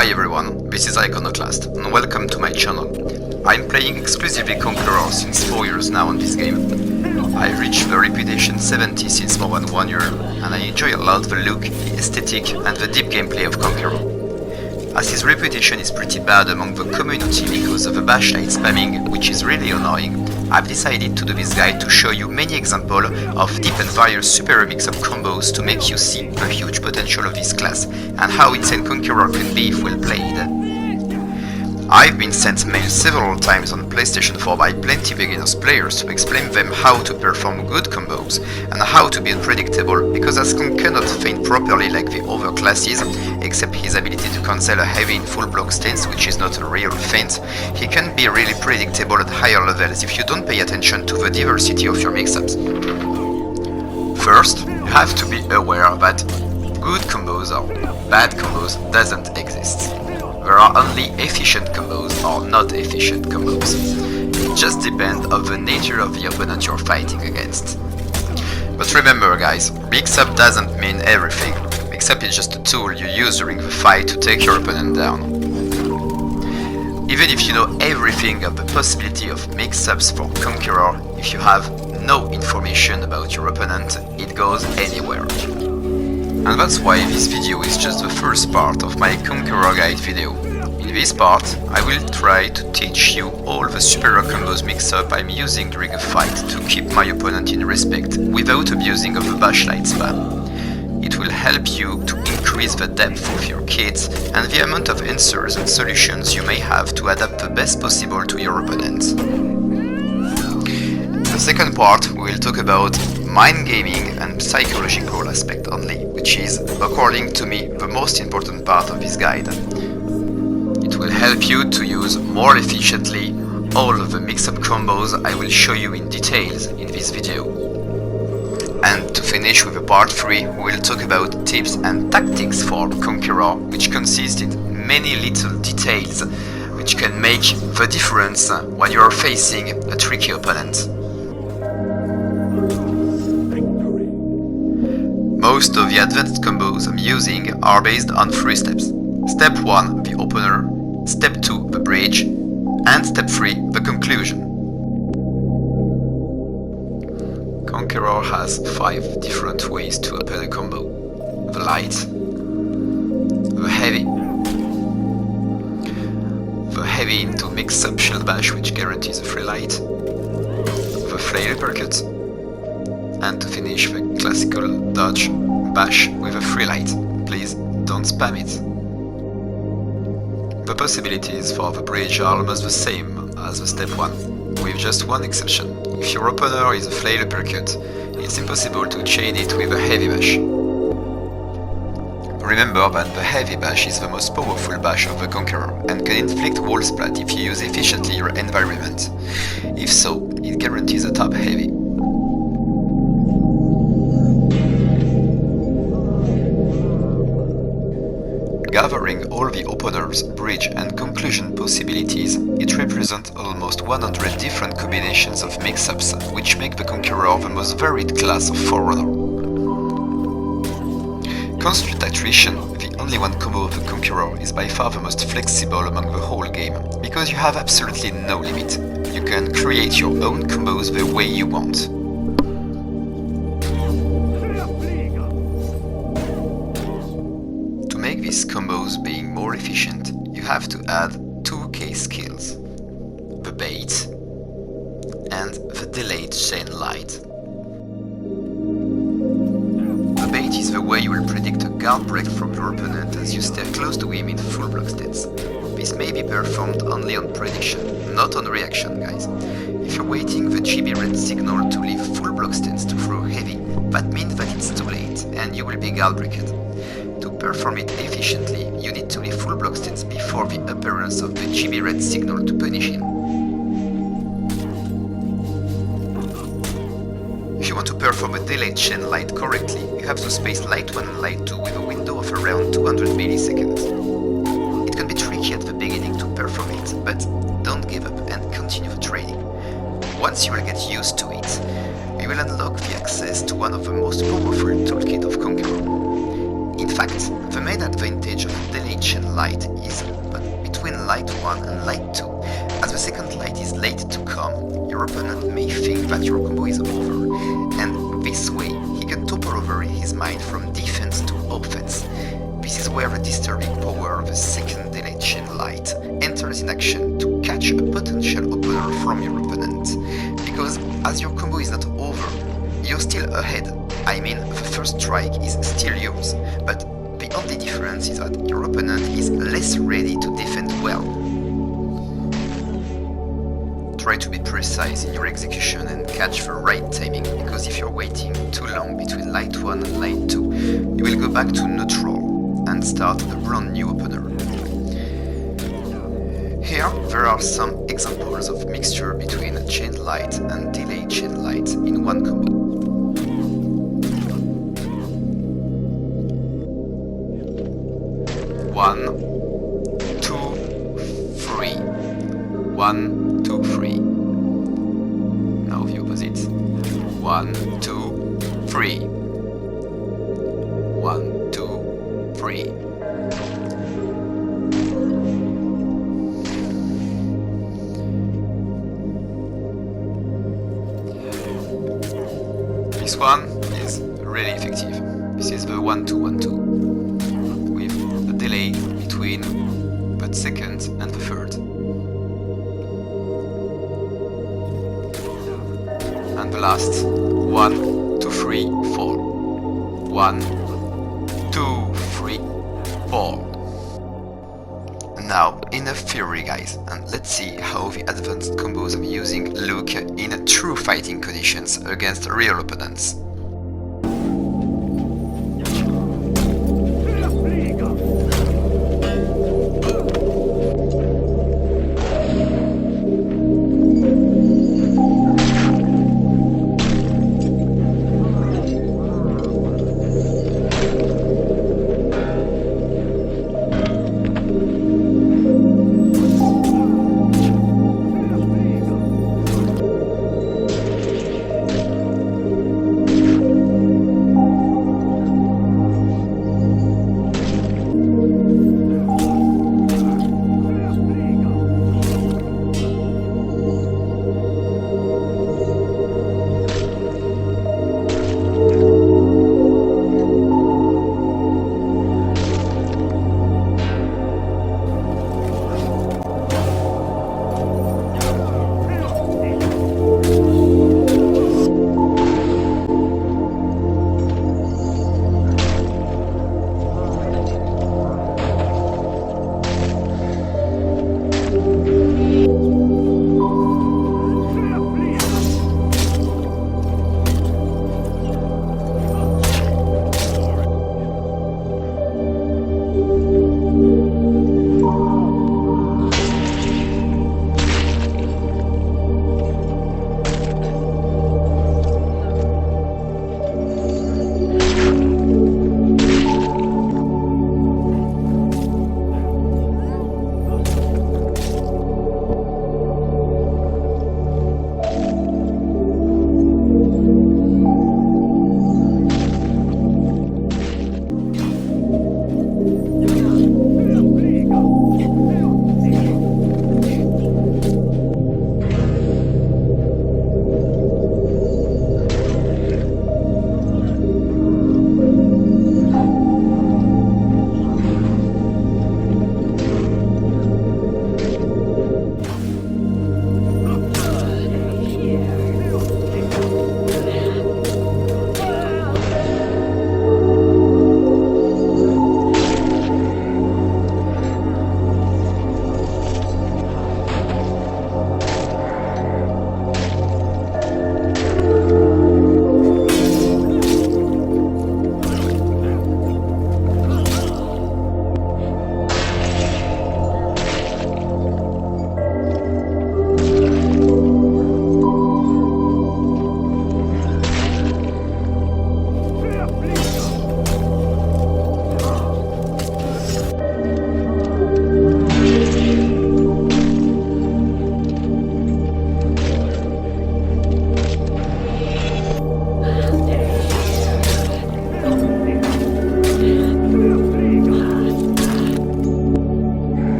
Hi everyone, this is Iconoclast and welcome to my channel. I'm playing exclusively Conqueror since 4 years now on this game. I reached the reputation 70 since more than 1 year and I enjoy a lot the look, the aesthetic and the deep gameplay of Conqueror. As his reputation is pretty bad among the community because of the bashlight spamming, which is really annoying, I've decided to do this guide to show you many examples of deep and various super mix-up combos to make you see the huge potential of this class and how insane Conqueror can be if well played. I've been sent mails several times on PlayStation 4 by plenty beginners players to explain them how to perform good combos and how to be unpredictable, because as Conq cannot feint properly like the other classes, except his ability to cancel a heavy in full block stance, which is not a real feint, he can be really predictable at higher levels if you don't pay attention to the diversity of your mix-ups. First, you have to be aware that good combos or bad combos doesn't exist. There are only efficient combos or not efficient combos. It just depends on the nature of the opponent you're fighting against. But remember guys, mix-up doesn't mean everything. Mix-up is just a tool you use during the fight to take your opponent down. Even if you know everything of the possibility of mix-ups for Conqueror, if you have no information about your opponent, it goes anywhere. And that's why this video is just the first part of my Conqueror guide video. In this part, I will try to teach you all the superior combos mix-up I'm using during a fight to keep my opponent in respect without abusing of the bashlight spam. It will help you to increase the depth of your kits and the amount of answers and solutions you may have to adapt the best possible to your opponent. In the second part, we will talk about mind gaming and psychological aspect only, which is, according to me, the most important part of this guide. It will help you to use more efficiently all of the mix-up combos I will show you in details in this video. And to finish with the part 3, we will talk about tips and tactics for Conqueror, which consist in many little details which can make the difference when you are facing a tricky opponent. Most of the advanced combos I'm using are based on 3 steps. Step 1, the opener, Step 2, the bridge, and Step 3, the conclusion. Conqueror has 5 different ways to open a combo. The light, the heavy into mix-up shield bash which guarantees a free light, the flail uppercut, and to finish the classical dodge bash with a free light. Please don't spam it. The possibilities for the bridge are almost the same as the step 1, with just one exception. If your opponent is a flail uppercut, it's impossible to chain it with a heavy bash. Remember that the heavy bash is the most powerful bash of the Conqueror and can inflict wall splat if you use efficiently your environment. If so, it guarantees a top heavy. Gathering all the opener's bridge and conclusion possibilities, it represents almost 100 different combinations of mix-ups, which make the Conqueror the most varied class of Forerunner. Constant Attrition, the only one combo of the Conqueror, is by far the most flexible among the whole game, because you have absolutely no limit. You can create your own combos the way you want. To make these combos being more efficient, you have to add 2 key skills: the bait and the delayed chain light. The bait is the way you will predict a guard break from your opponent as you stay close to him in full block stance. This may be performed only on prediction, not on reaction, guys. If you're waiting the GB red signal to leave full block stance to throw heavy, that means that it's too late and you will be guard breaked. To perform it efficiently, you need to leave full block stance before the appearance of the GB red signal to punish him. If you want to perform a delayed chain light correctly, you have to space light 1 and light 2 with a window of around 200 milliseconds. It can be tricky at the beginning to perform it, but don't give up and continue the training. Once you will get used to it, you will unlock the access to one of the most powerful toolkit of Conqueror. In fact, The main advantage of delayed chain light is between light 1 and light 2. As the second light is late to come, your opponent may think that your combo is over, and this way he can topple over his mind from defense to offense. This is where the disturbing power of the second delayed chain light enters in action to catch a potential opener from your opponent. Because as your combo is not over, you're still ahead. I mean, the first strike is still yours, but the only difference is that your opponent is less ready to defend well. Try to be precise in your execution and catch the right timing, because if you're waiting too long between light 1 and light 2, you will go back to neutral and start a brand new opener. Here, there are some examples of mixture between chain light and delayed chain light in one combo. One, two, three. 1, 2, 3. Now the opposite. 1, 2, 3. 1, 2, 3. This one is really effective. This is the 1, 2, 1, 2 with the delay between the second and the third. And the last 1, 2, 3, 4. 1, 2, 3, 4. Now enough theory, guys, and let's see how the advanced combos of using Luke in true fighting conditions against real opponents.